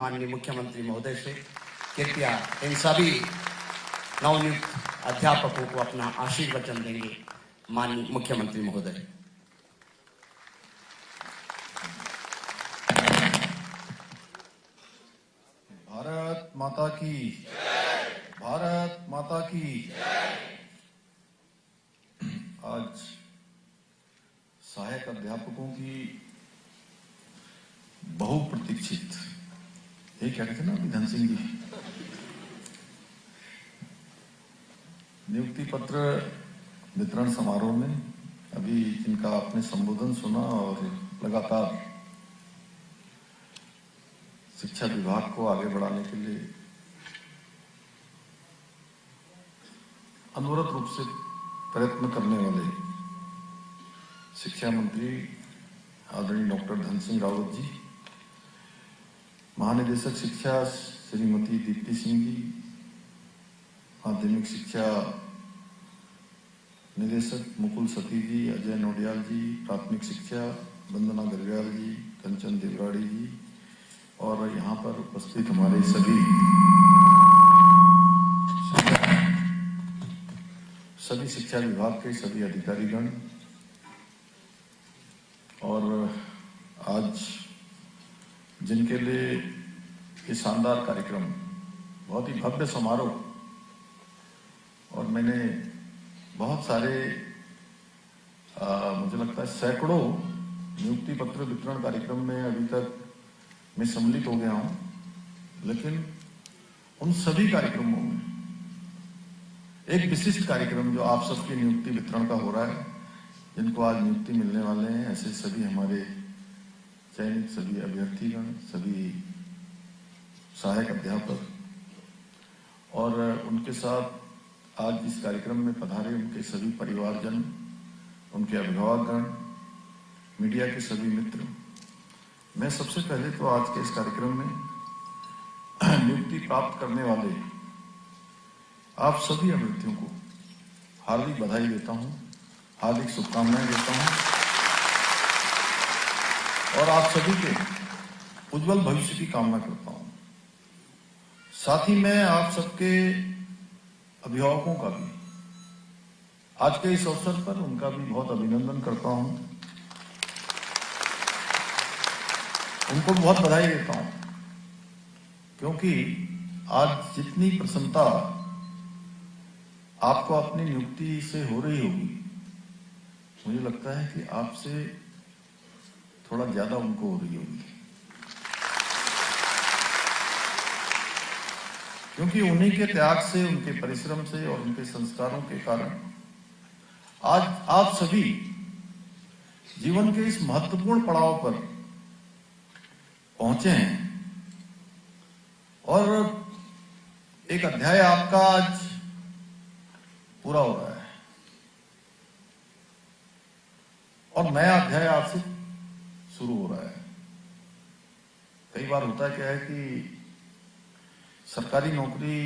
माननीय मुख्यमंत्री महोदय से कृपया इन सभी नवनियुक्त अध्यापकों को अपना आशीर्वचन देंगे। माननीय मुख्यमंत्री महोदय। भारत माता की जय। भारत माता की जय। आज सहायक अध्यापकों की बहुप्रतीक्षित, ये क्या कहते हैं ना अभी धन सिंह जी, नियुक्ति पत्र वितरण समारोह में अभी इनका आपने संबोधन सुना और लगातार शिक्षा विभाग को आगे बढ़ाने के लिए अनवरत रूप से प्रयत्न करने वाले शिक्षा मंत्री आदरणीय डॉक्टर धन सिंह रावत जी, महानिदेशक शिक्षा श्रीमती दीप्ति सिंह जी, माध्यमिक शिक्षा निदेशक मुकुल सती जी, अजय नोडियाल जी, प्राथमिक शिक्षा वंदना गरवाल जी, कंचन देवराड़ी जी और यहाँ पर उपस्थित हमारे सभी शिक्षा विभाग के सभी अधिकारीगण और आज जिनके लिए ये शानदार कार्यक्रम, बहुत ही भव्य समारोह, और मैंने बहुत सारे मुझे लगता है सैकड़ों नियुक्ति पत्र वितरण कार्यक्रम में अभी तक मैं सम्मिलित हो गया हूं, लेकिन उन सभी कार्यक्रमों में एक विशिष्ट कार्यक्रम जो आप सबके नियुक्ति वितरण का हो रहा है, जिनको आज नियुक्ति मिलने वाले हैं, ऐसे सभी हमारे चयनित सभी अभ्यर्थीगण, सभी सहायक अध्यापक और उनके साथ आज इस कार्यक्रम में पधारे उनके सभी परिवारजन, उनके अभिभावकगण, मीडिया के सभी मित्र। मैं सबसे पहले तो आज के इस कार्यक्रम में नियुक्ति प्राप्त करने वाले आप सभी अभ्यर्थियों को हार्दिक बधाई देता हूं, हार्दिक शुभकामनाएं देता हूं और आप सभी के उज्जवल भविष्य की कामना करता हूं। साथ ही मैं आप सबके अभिभावकों का भी आज के इस अवसर पर उनका भी बहुत अभिनंदन करता हूं, उनको बहुत बधाई देता हूं, क्योंकि आज जितनी प्रसन्नता आपको अपनी नियुक्ति से हो रही होगी, मुझे लगता है कि आपसे थोड़ा ज्यादा उनको हो रही होगी, क्योंकि उन्हीं के त्याग से, उनके परिश्रम से और उनके संस्कारों के कारण आज आप सभी जीवन के इस महत्वपूर्ण पड़ाव पर पहुंचे हैं और एक अध्याय आपका आज पूरा हो रहा है और नया अध्याय आज से शुरू हो रहा है। कई बार होता क्या है कि सरकारी नौकरी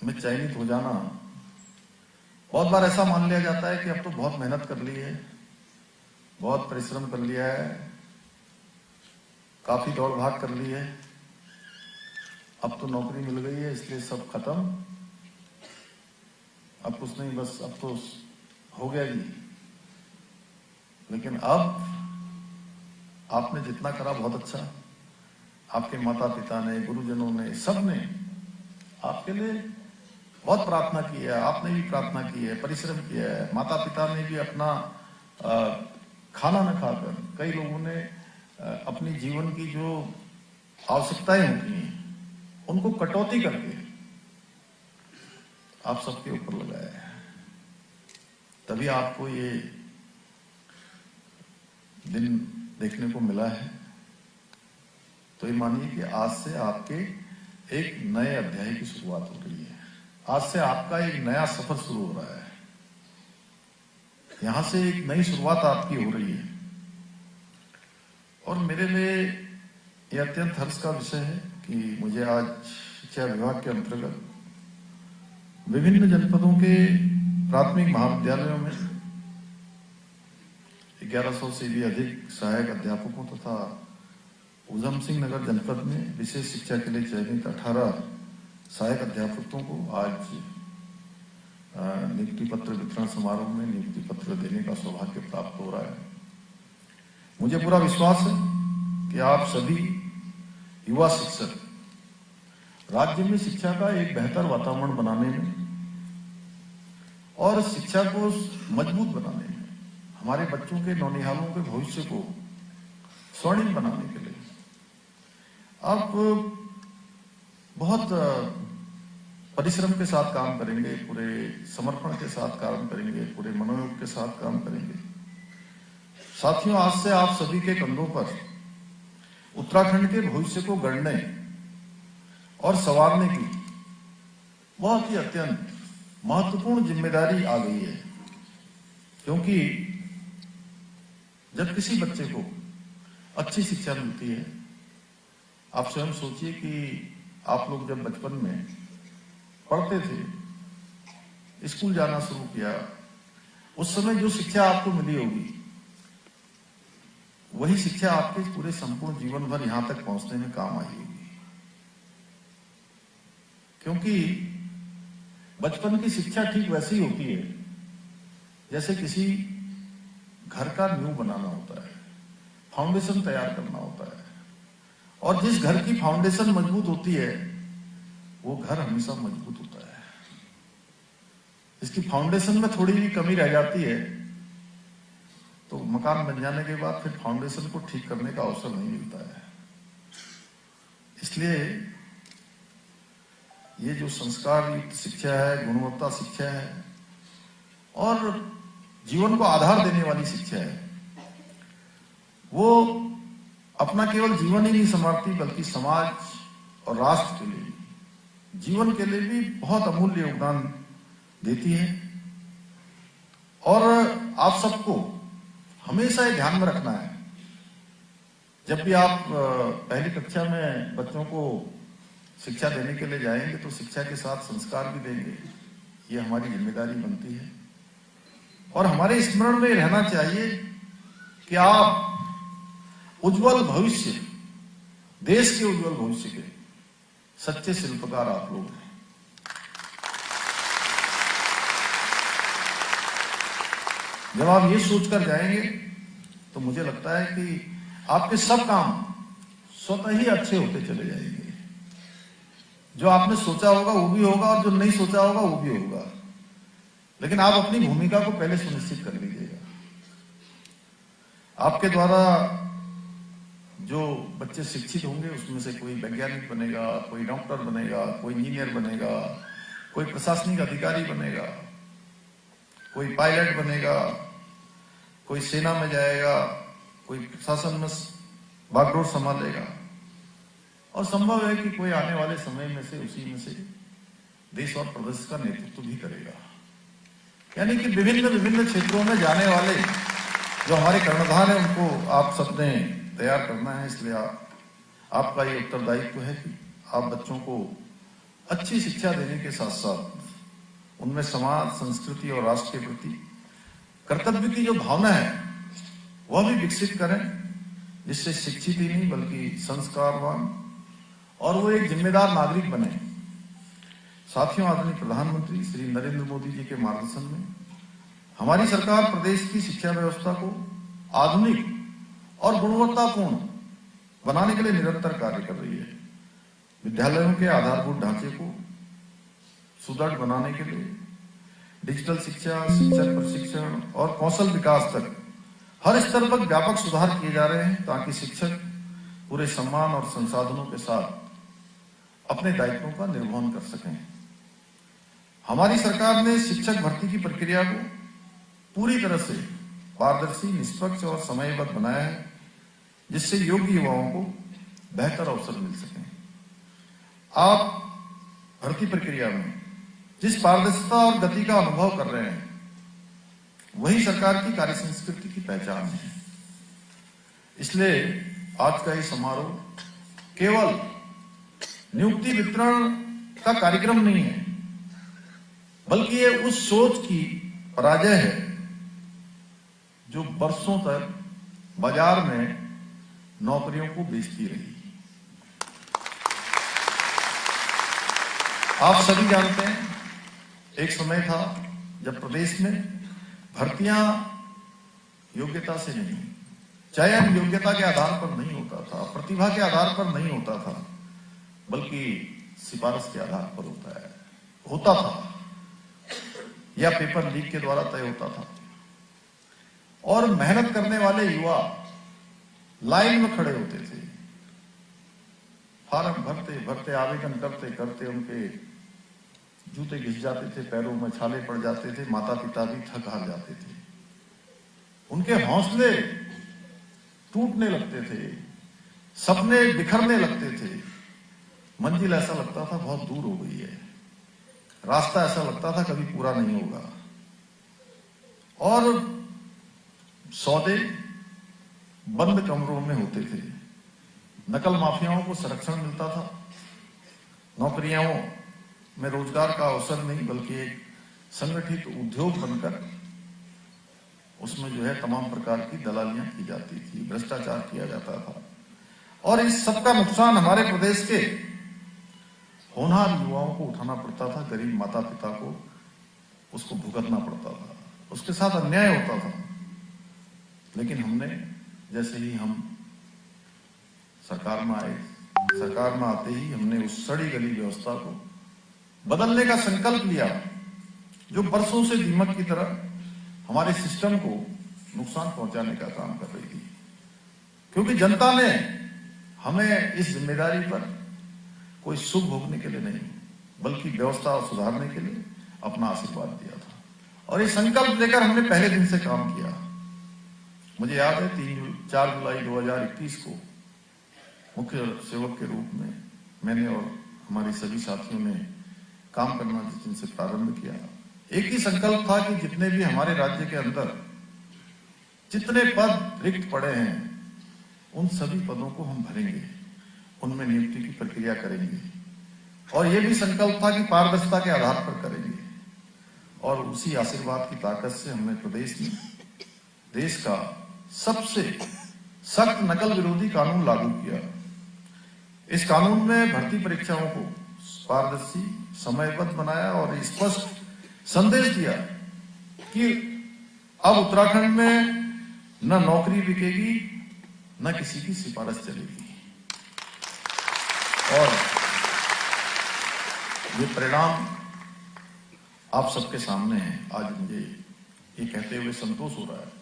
में चयनित हो जाना, बहुत बार ऐसा मान लिया जाता है कि अब तो बहुत मेहनत कर ली है, बहुत परिश्रम कर लिया है, काफी दौड़ भाग कर ली है, अब तो नौकरी मिल गई है इसलिए सब खत्म, अब कुछ नहीं, बस अब तो हो गया जी। लेकिन अब आपने जितना करा बहुत अच्छा, आपके माता पिता ने, गुरुजनों ने, सब ने आपके लिए बहुत प्रार्थना की है, आपने भी प्रार्थना की है, परिश्रम किया है, माता पिता ने भी अपना खाना न खाकर, कई लोगों ने अपनी जीवन की जो आवश्यकताएं होती हैं उनको कटौती करके आप सबके ऊपर लगाया है, तभी आपको ये दिन देखने को मिला है। तो ये मानिए कि आज से आपके एक नए अध्याय की शुरुआत हो रही है, आज से आपका एक नया सफर शुरू हो रहा है, यहां से एक नई शुरुआत आपकी हो रही है और मेरे लिए यह अत्यंत हर्ष का विषय है कि मुझे आज शिक्षा विभाग के अंतर्गत विभिन्न जनपदों के प्राथमिक महाविद्यालयों में 1100 से भी अधिक सहायक अध्यापकों तथा ऊधम सिंह नगर जनपद में विशेष शिक्षा के लिए चयनित 18 सहायक अध्यापकों को आज नियुक्ति पत्र वितरण समारोह में नियुक्ति पत्र देने का सौभाग्य प्राप्त हो रहा है। मुझे पूरा विश्वास है कि आप सभी युवा शिक्षक राज्य में शिक्षा का एक बेहतर वातावरण बनाने में और शिक्षा को मजबूत बनाने में, हमारे बच्चों के नौनिहालों के भविष्य को स्वर्णिम बनाने के लिए आप बहुत परिश्रम के साथ काम करेंगे, पूरे समर्पण के साथ काम करेंगे, पूरे मनोयोग के साथ काम करेंगे। साथियों, आज से आप सभी के कंधों पर उत्तराखंड के भविष्य को गढ़ने और संवारने की बहुत ही अत्यंत महत्वपूर्ण जिम्मेदारी आ गई है, क्योंकि जब किसी बच्चे को अच्छी शिक्षा मिलती है, आप स्वयं सोचिए कि आप लोग जब बचपन में पढ़ते थे, स्कूल जाना शुरू किया, उस समय जो शिक्षा आपको मिली होगी वही शिक्षा आपके पूरे संपूर्ण जीवन भर यहां तक पहुंचने में काम आई होगी। क्योंकि बचपन की शिक्षा ठीक वैसी होती है जैसे किसी घर का नींव बनाना होता है, फाउंडेशन तैयार करना होता है, और जिस घर की फाउंडेशन मजबूत होती है वो घर हमेशा मजबूत होता है। इसकी फाउंडेशन में थोड़ी भी कमी रह जाती है तो मकान बन जाने के बाद फिर फाउंडेशन को ठीक करने का अवसर नहीं मिलता है। इसलिए ये जो संस्कार युक्त शिक्षा है, गुणवत्ता शिक्षा है और जीवन को आधार देने वाली शिक्षा है, वो अपना केवल जीवन ही नहीं संवारती बल्कि समाज और राष्ट्र के लिए, जीवन के लिए भी बहुत अमूल्य योगदान देती है। और आप सबको हमेशा ये ध्यान में रखना है, जब भी आप पहली कक्षा में बच्चों को शिक्षा देने के लिए जाएंगे तो शिक्षा के साथ संस्कार भी देंगे, ये हमारी जिम्मेदारी बनती है। और हमारे स्मरण में रहना चाहिए कि आप उज्जवल भविष्य, देश के उज्जवल भविष्य के सच्चे शिल्पकार आप लोग हैं। जब आप ये सोचकर जाएंगे तो मुझे लगता है कि आपके सब काम स्वतः ही अच्छे होते चले जाएंगे। जो आपने सोचा होगा वो भी होगा और जो नहीं सोचा होगा वो भी होगा, लेकिन आप अपनी भूमिका को पहले सुनिश्चित कर लीजिएगा। आपके द्वारा जो बच्चे शिक्षित होंगे उसमें से कोई वैज्ञानिक बनेगा, कोई डॉक्टर बनेगा, कोई इंजीनियर बनेगा, कोई प्रशासनिक अधिकारी बनेगा, कोई पायलट बनेगा, कोई सेना में जाएगा, कोई प्रशासन में बागडोर संभालेगा, और संभव है कि कोई आने वाले समय में से उसी में से देश और प्रदेश का नेतृत्व भी करेगा। यानी कि विभिन्न विभिन्न क्षेत्रों में जाने वाले जो हमारे कर्णधार हैं उनको आप सबने तैयार करना है। इसलिए आपका ये उत्तरदायित्व है कि आप बच्चों को अच्छी शिक्षा देने के साथ साथ उनमें समाज, संस्कृति और राष्ट्र के प्रति कर्तव्य की जो भावना है वह भी विकसित करें, जिससे शिक्षित ही नहीं बल्कि संस्कारवान और वो एक जिम्मेदार नागरिक बने। साथियों, आदरणीय प्रधानमंत्री श्री नरेंद्र मोदी जी के मार्गदर्शन में हमारी सरकार प्रदेश की शिक्षा व्यवस्था को आधुनिक और गुणवत्तापूर्ण बनाने के लिए निरंतर कार्य कर रही है। विद्यालयों के आधारभूत ढांचे को सुदृढ़ बनाने के लिए डिजिटल शिक्षा, शिक्षक प्रशिक्षण और कौशल विकास तक हर स्तर पर व्यापक सुधार किए जा रहे हैं, ताकि शिक्षक पूरे सम्मान और संसाधनों के साथ अपने दायित्वों का निर्वहन कर सकें। हमारी सरकार ने शिक्षक भर्ती की प्रक्रिया को पूरी तरह से पारदर्शी, निष्पक्ष और समयबद्ध बनाया है, जिससे योग्य युवाओं को बेहतर अवसर मिल सके। आप भर्ती प्रक्रिया में जिस पारदर्शिता और गति का अनुभव कर रहे हैं वही सरकार की कार्य संस्कृति की पहचान है। इसलिए आज का ये समारोह केवल नियुक्ति वितरण का कार्यक्रम नहीं है, बल्कि ये उस सोच की पराजय है जो वर्षों तक बाजार में नौकरियों को बेचती रही। आप सभी जानते हैं, एक समय था जब प्रदेश में भर्तियां योग्यता से नहीं, चयन योग्यता के आधार पर नहीं होता था, प्रतिभा के आधार पर नहीं होता था, बल्कि सिफारिश के आधार पर होता था या पेपर लीक के द्वारा तय होता था। और मेहनत करने वाले युवा लाइन में खड़े होते थे, फार्म भरते भरते, आवेदन करते करते उनके जूते घिस जाते थे, पैरों में छाले पड़ जाते थे, माता पिता भी थक हार जाते थे, उनके हौसले टूटने लगते थे, सपने बिखरने लगते थे, मंजिल ऐसा लगता था बहुत दूर हो गई है, रास्ता ऐसा लगता था कभी पूरा नहीं होगा। और सौदे बंद कमरों में होते थे, नकल माफियाओं को संरक्षण मिलता था, नौकरियों में रोजगार का अवसर नहीं बल्कि एक संगठित उद्योग बनकर उसमें जो है तमाम प्रकार की दलालियां की जाती थी, भ्रष्टाचार किया जाता था। और इस सबका नुकसान हमारे प्रदेश के होनहार युवाओं को उठाना पड़ता था, गरीब माता पिता को उसको भुगतना पड़ता था, उसके साथ अन्याय होता था। लेकिन हमने जैसे ही हम सरकार में आए, सरकार में आते ही हमने उस सड़ी गली व्यवस्था को बदलने का संकल्प लिया, जो बरसों से दीमक की तरह हमारे सिस्टम को नुकसान पहुंचाने का काम कर रही थी। क्योंकि जनता ने हमें इस जिम्मेदारी पर कोई सुख भोगने के लिए नहीं बल्कि व्यवस्था सुधारने के लिए अपना आशीर्वाद दिया था। और ये संकल्प लेकर हमने पहले दिन से काम किया। मुझे याद है 4 जुलाई 2021 को मुख्य सेवक के रूप में मैंने और हमारे सभी साथियों ने काम करना जिस दिन से प्रारंभ किया, एक ही संकल्प था कि जितने भी हमारे राज्य के अंदर जितने पद रिक्त पड़े हैं उन सभी पदों को हम भरेंगे, उनमें नियुक्ति की प्रक्रिया करेंगे। और यह भी संकल्प था कि पारदर्शिता के आधार पर करेंगे। और उसी आशीर्वाद की ताकत से हमने प्रदेश में देश का सबसे सख्त नकल विरोधी कानून लागू किया। इस कानून में भर्ती परीक्षाओं को पारदर्शी, समयबद्ध बनाया और स्पष्ट संदेश दिया कि अब उत्तराखंड में न नौकरी बिकेगी न किसी की सिफारिश चलेगी। और ये परिणाम आप सबके सामने है। आज मुझे ये कहते हुए संतोष हो रहा है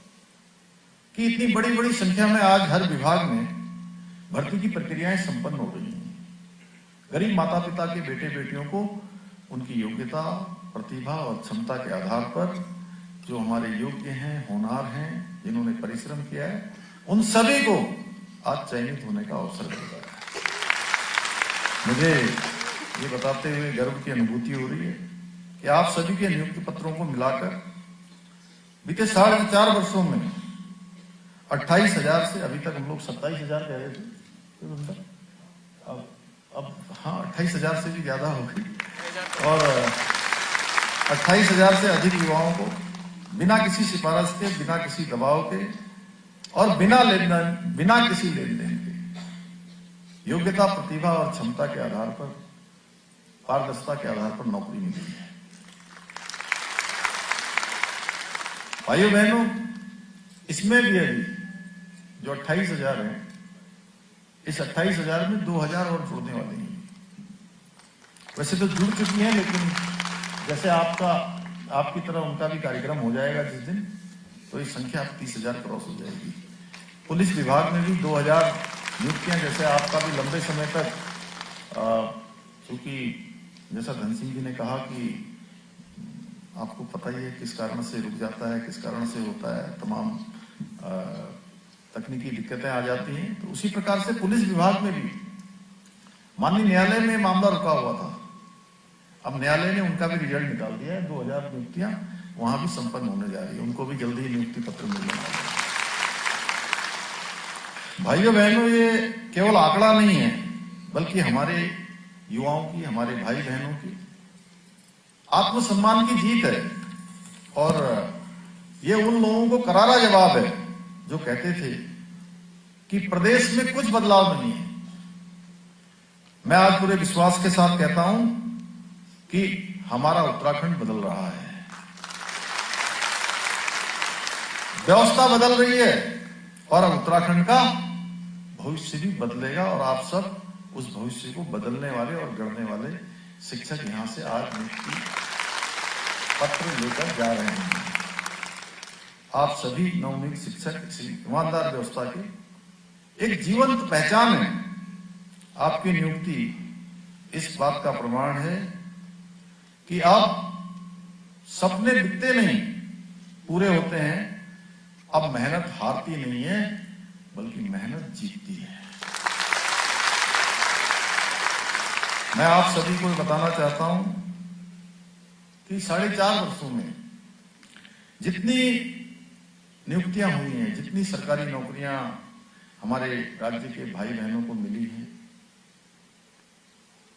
कि इतनी बड़ी बड़ी संख्या में आज हर विभाग में भर्ती की प्रक्रियाएं संपन्न हो रही हैं। गरीब माता पिता के बेटे बेटियों को उनकी योग्यता, प्रतिभा और क्षमता के आधार पर जो हमारे योग्य हैं, होनहार हैं, जिन्होंने परिश्रम किया है, उन सभी को आज चयनित होने का अवसर मिल रहा है। मुझे ये बताते हुए गर्व की अनुभूति हो रही है कि आप सभी के नियुक्ति पत्रों को मिलाकर बीते 4.5 वर्षों में 28,000 से अभी तक हम लोग 27,000 कह रहे थे, अब हाँ 28,000 से भी ज्यादा हो गई। और 28,000 से अधिक युवाओं को बिना किसी सिफारिश के, बिना किसी दबाव के और बिना किसी लेन देन के योग्यता, प्रतिभा और क्षमता के आधार पर, पारदर्शिता के आधार पर नौकरी मिली है। भाइयों बहनों, इसमें भी अभी जो 28,000 है, इस 28,000 में 2,000 और जुड़ने वाले हैं। वैसे तो जुड़ चुकी हैं, लेकिन जैसे आपकी तरह उनका भी कार्यक्रम हो जाएगा जिस दिन, तो इस संख्या 30,000 क्रॉस हो जाएगी। पुलिस विभाग में भी 2,000 नियुक्तियां, जैसे आपका भी लंबे समय तक, क्योंकि जैसा धन सिंह जी ने कहा कि आपको पता ही है किस कारण से रुक जाता है, किस कारण से होता है, तमाम तकनीकी दिक्कतें आ जाती हैं। तो उसी प्रकार से पुलिस विभाग में भी माननीय न्यायालय में मामला रुका हुआ था। अब न्यायालय ने उनका भी रिजल्ट निकाल दिया है। 2,000 नियुक्तियां वहां भी संपन्न होने जा रही है, उनको भी जल्दी ही नियुक्ति पत्र मिलने वाला है। भाइयों बहनों, ये केवल आंकड़ा नहीं है, बल्कि हमारे युवाओं की, हमारे भाई बहनों की आत्मसम्मान की जीत है। और ये उन लोगों को करारा जवाब है जो कहते थे कि प्रदेश में कुछ बदलाव नहीं है। मैं आज पूरे विश्वास के साथ कहता हूं कि हमारा उत्तराखंड बदल रहा है, व्यवस्था बदल रही है और अब उत्तराखंड का भविष्य भी बदलेगा और आप सब उस भविष्य को बदलने वाले और गढ़ने वाले शिक्षक यहां से आज नियुक्ति पत्र लेकर जा रहे हैं। आप सभी नवनियुक्त शिक्षक इस ईमानदार व्यवस्था की एक जीवंत पहचान है। आपकी नियुक्ति इस बात का प्रमाण है कि आप सपने दिखते नहीं, पूरे होते हैं। अब मेहनत हारती नहीं है, बल्कि मेहनत जीतती है। मैं आप सभी को बताना चाहता हूं कि 4.5 वर्षों में जितनी नियुक्तियां हुई हैं, जितनी सरकारी नौकरियां हमारे राज्य के भाई बहनों को मिली हैं,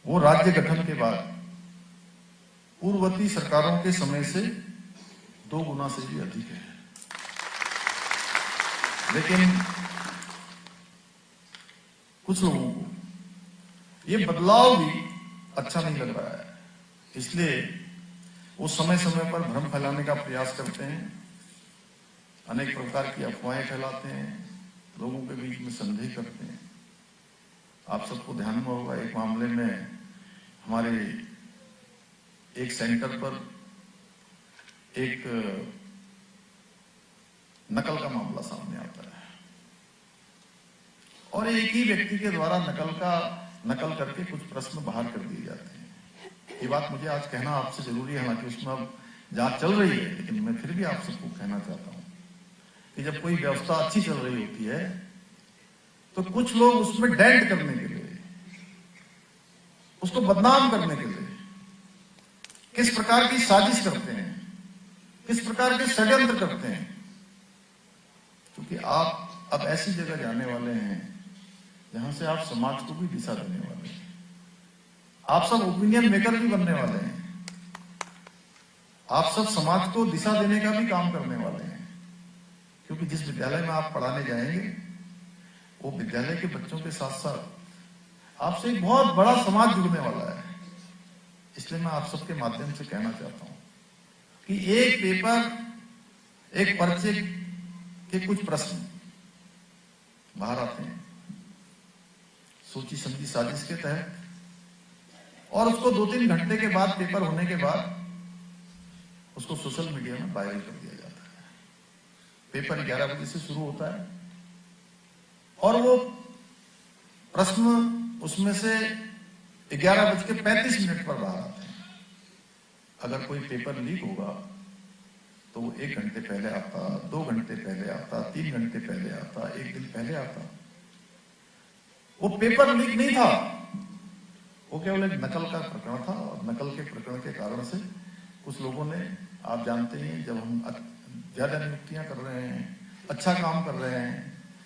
वो राज्य गठन के बाद पूर्ववर्ती सरकारों के समय से 2 गुना से भी अधिक है। लेकिन कुछ लोगों को ये बदलाव भी अच्छा नहीं लग रहा है, इसलिए वो समय समय पर भ्रम फैलाने का प्रयास करते हैं, अनेक प्रकार की अफवाहें फैलाते हैं, लोगों के बीच में संदेह करते हैं। आप सबको ध्यान में होगा, एक मामले में हमारे एक सेंटर पर एक नकल का मामला सामने आता है और एक ही व्यक्ति के द्वारा नकल करके कुछ प्रश्न बाहर कर दिए जाते हैं। ये बात मुझे आज कहना आपसे जरूरी है, हालांकि उसमें अब जांच चल रही है, लेकिन मैं फिर भी आप सबको कहना चाहता हूं कि जब कोई व्यवस्था अच्छी चल रही होती है तो कुछ लोग उसमें डेंट करने के लिए, उसको बदनाम करने के लिए किस प्रकार की साजिश करते हैं, किस प्रकार के षड्यंत्र करते हैं। क्योंकि आप अब ऐसी जगह जाने वाले हैं जहां से आप समाज को भी दिशा देने वाले हैं, आप सब ओपिनियन मेकर भी बनने वाले हैं, आप सब समाज को दिशा देने का भी काम करने वाले हैं। क्योंकि जिस विद्यालय में आप पढ़ाने जाएंगे वो विद्यालय के बच्चों के साथ साथ आपसे एक बहुत बड़ा समाज जुड़ने वाला है। इसलिए मैं आप सबके माध्यम से कहना चाहता हूं कि एक पेपर, एक पर्चे के कुछ प्रश्न बाहर आते हैं सोची समझी साजिश के तहत, और उसको 2-3 घंटे के बाद, पेपर होने के बाद उसको सोशल मीडिया में वायरल कर दिया जाता है। पेपर 11 बजे से शुरू होता है और वो प्रश्न उसमें से 11:35 पर बाहर आते हैं। अगर कोई पेपर लीक होगा तो वो 1 घंटे पहले आता, 2 घंटे पहले आता, 3 घंटे पहले आता, 1 दिन पहले आता। वो पेपर लीक नहीं था, वो केवल एक नकल का प्रकरण था और नकल के प्रकरण के कारण से कुछ लोगों ने, आप जानते हैं, जब हम ज्यादा नियुक्तियां कर रहे हैं, अच्छा काम कर रहे हैं,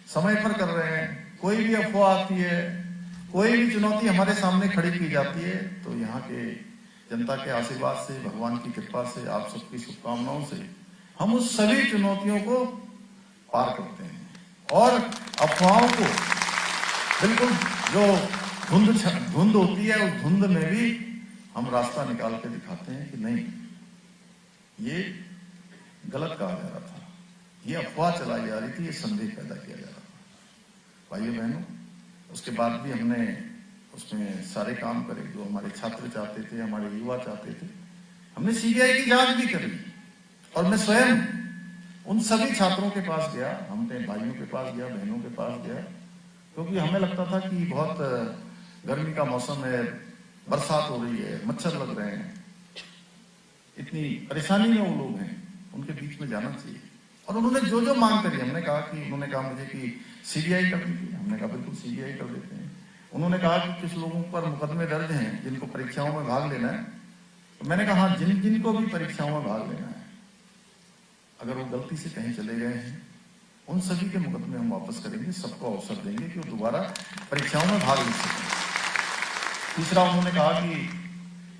समय पर कर रहे हैं, कोई भी अफवाह आती है, कोई भी चुनौती हमारे सामने खड़ी की जाती है, तो यहाँ के जनता के आशीर्वाद से, भगवान की कृपा से, आप सबकी शुभकामनाओं से हम उस सभी चुनौतियों को पार करते हैं और अफवाहों को बिल्कुल, जो धुंध होती है, उस धुंध में भी हम रास्ता निकाल के दिखाते हैं कि नहीं, ये गलत कहा जा रहा था, ये अफवाह चलाई जा रही थी, ये संदेह पैदा किया जा रहा था। भाइयों बहनों, उसके बाद भी हमने उसमें सारे काम करे जो हमारे छात्र चाहते थे, हमारे युवा चाहते थे। हमने सीबीआई की जांच भी करी और मैं स्वयं उन सभी छात्रों के पास गया, हमने भाइयों के पास गया, बहनों के पास गया, क्योंकि हमें लगता था कि बहुत गर्मी का मौसम है, बरसात हो रही है, मच्छर लग रहे हैं, इतनी परेशानी में वो लोग हैं, उनके बीच में जाना चाहिए। और उन्होंने जो जो मांग करी, हमने कहा कि, उन्होंने कहा मुझे कि सीबीआई कर दीजिए, हमने कहा बिल्कुल सीबीआई कर देते हैं। उन्होंने कहा कि कुछ लोगों पर मुकदमे दर्ज हैं जिनको परीक्षाओं में भाग लेना है, तो मैंने कहा हाँ, जिनको भी परीक्षाओं में भाग लेना है, अगर वो गलती से कहीं चले गए हैं, उन सभी के मुकदमे हम वापस करेंगे, सबको अवसर देंगे कि वो दोबारा परीक्षाओं में भाग ले सकें। तीसरा, उन्होंने कहा कि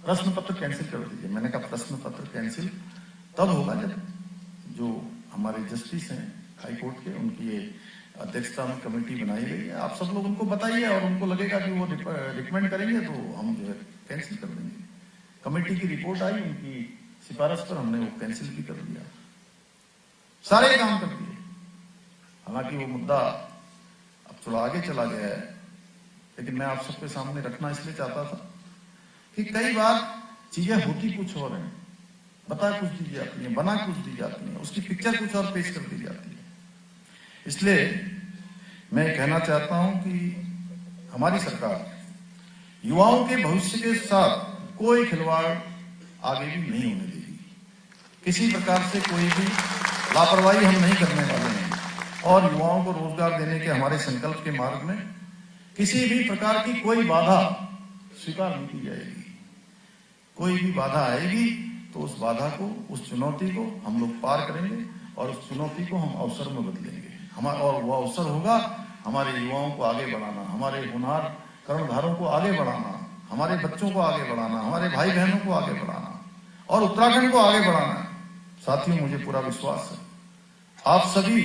प्रश्न पत्र कैंसिल कर दीजिए। मैंने कहा प्रश्न पत्र कैंसिल तब होगा जब जो हमारे जस्टिस हैं हाई कोर्ट के, उनकी ये अध्यक्षता में कमेटी बनाई गई है। आप सब लोग उनको बताइए और उनको लगेगा कि वो रिकमेंड करेंगे तो हम जो है कैंसिल कर देंगे। कमेटी की रिपोर्ट आई, उनकी सिफारिश पर हमने वो कैंसिल भी कर दिया, सारे काम कर दिए। हालांकि वो मुद्दा अब थोड़ा आगे चला गया है, लेकिन मैं आप सबके सामने रखना इसलिए चाहता था कि कई बार चीजें होती कुछ और हैं, बता कुछ दी जाती है, बना कुछ दी जाती है, उसकी पिक्चर कुछ और पेश कर दी जाती है। इसलिए मैं कहना चाहता हूं कि हमारी सरकार युवाओं के भविष्य के साथ कोई खिलवाड़ आगे भी नहीं होने देगी। किसी प्रकार से कोई भी लापरवाही हम नहीं करने वाले हैं और युवाओं को रोजगार देने के हमारे संकल्प के मार्ग में किसी भी प्रकार की कोई बाधा स्वीकार नहीं की जाएगी। कोई भी बाधा आएगी तो उस बाधा को, उस चुनौती को हम लोग पार करेंगे और उस चुनौती को हम अवसर में बदलेंगे। और वह अवसर होगा हमारे युवाओं को आगे बढ़ाना, हमारे हुनर कर्णधारों को आगे बढ़ाना, हमारे बच्चों को आगे बढ़ाना, हमारे भाई बहनों को आगे बढ़ाना और उत्तराखंड को आगे बढ़ाना। साथियों, मुझे पूरा विश्वास है आप सभी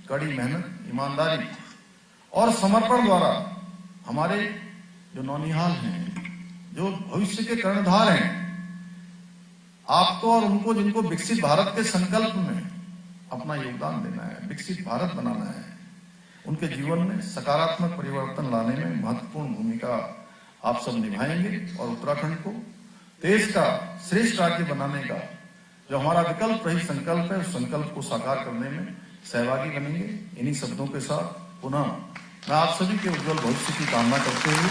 कड़ी मेहनत, ईमानदारी और समर्पण द्वारा हमारे जो नौनिहाल हैं, जो भविष्य के कर्णधार हैं, आपको और उनको, जिनको विकसित भारत के संकल्प में अपना योगदान देना है, विकसित भारत बनाना है, उनके जीवन में सकारात्मक परिवर्तन लाने में महत्वपूर्ण भूमिका आप सब निभाएंगे और उत्तराखंड को देश का श्रेष्ठ राज्य बनाने का जो हमारा विकल्प रही संकल्प है, उस संकल्प को साकार करने में सहभागी बनेंगे। इन्हीं शब्दों के साथ पुनः मैं आप सभी के उज्जवल भविष्य की कामना करते हुए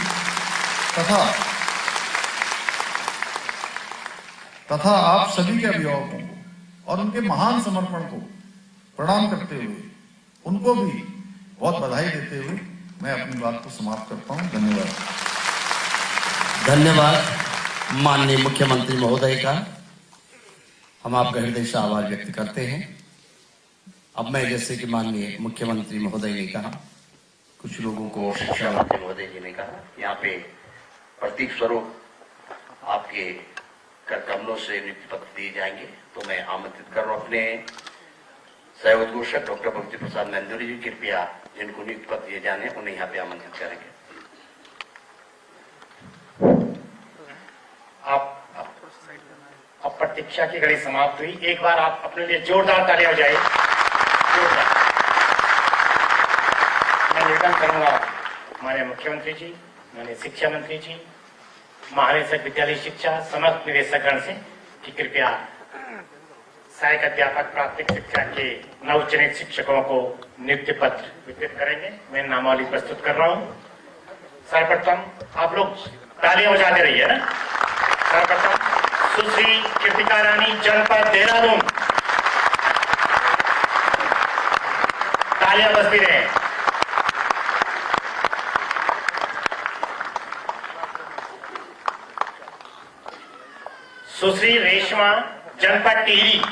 तथा आप सभी के अभिभावकों को और उनके महान समर्पण को प्रणाम करते हुए उनको भी बहुत बधाई देते हुए मैं अपनी बात को समाप्त करता हूं। धन्यवाद। धन्यवाद माननीय मुख्यमंत्री महोदय का, हम आपका हृदय से आभार व्यक्त करते हैं। अब मैं, जैसे कि माननीय मुख्यमंत्री महोदय ने कहा, कुछ लोगों को शिक्षा मंत्री महोदय जी ने कहा, यहाँ पे प्रतीक स्वरूप आपके कर कमलों से नियुक्ति पत्र दिए जाएंगे। तो मैं आमंत्रित कर रहा हूं अपने सह उद्घोषक डॉक्टर भक्ति प्रसाद नंदुरी जी, कृपया जिनको नियुक्ति पत्र दिए जाने उन्हें यहाँ पे आमंत्रित करेंगे। अब प्रतीक्षा की घड़ी समाप्त हुई। एक बार आप अपने लिए जोरदार तालियां हो जाए। मैं निवेदन करूंगा माननीय मुख्यमंत्री जी, माननीय शिक्षा मंत्री जी, महानिदेशक विद्यालय शिक्षा, समस्त निदेशकगण से कि कृपया सहायक अध्यापक प्राथमिक शिक्षा के नवचयनित शिक्षकों को नियुक्ति पत्र वितरित करेंगे। मैं नामावली प्रस्तुत कर रहा हूं। सर्वप्रथम आप लोग तालियां बजाते रहिए ना। सर्वप्रथम सुश्री कृतिका रानी, जनपद देहरादून, तालियां बजती रहे। सुश्री रेशमा, जनपद टिहरी,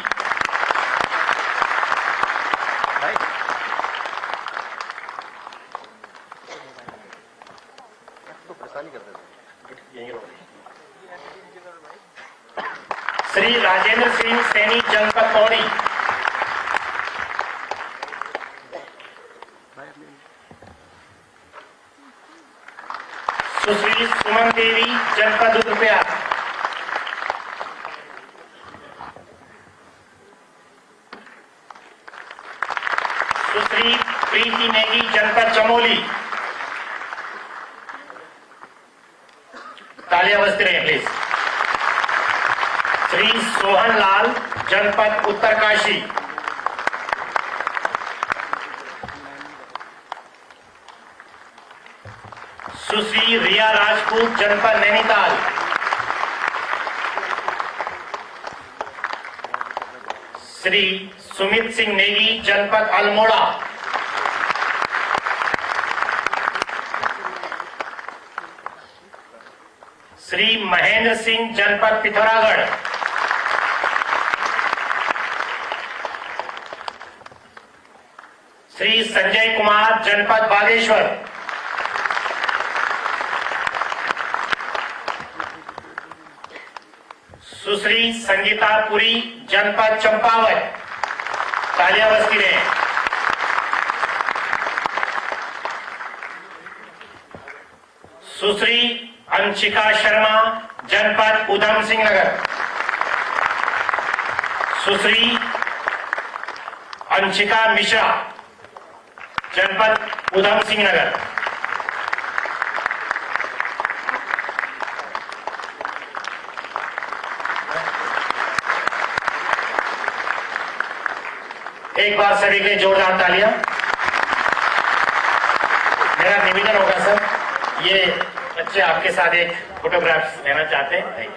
श्री राजेंद्र सिंह सैनी, जनपद पौड़ी, सुश्री सुमन देवी, जनपद रुद्रप्रयाग, सुश्री प्रीति नेगी, जनपद चमोली, तालियां बजती रहे प्लीज। श्री सोहन लाल, जनपद उत्तरकाशी, सुश्री रिया राजपूत, जनपद नैनीताल, श्री सुमित सिंह नेगी, जनपद अल्मोड़ा, श्री महेंद्र सिंह, जनपद पिथौरागढ़, श्री संजय कुमार, जनपद बागेश्वर, सुश्री संगीता पुरी, जनपद चंपावत, तालियां बजती रहे। सुश्री अंशिका शर्मा, जनपद उधम सिंह नगर। सुश्री अंशिका मिश्रा, जनपद उधम सिंह नगर। एक बार सभी के लिए जोरदार तालियां। मेरा निवेदन होगा सर, ये बच्चे आपके साथ एक फोटोग्राफ लेना चाहते हैं।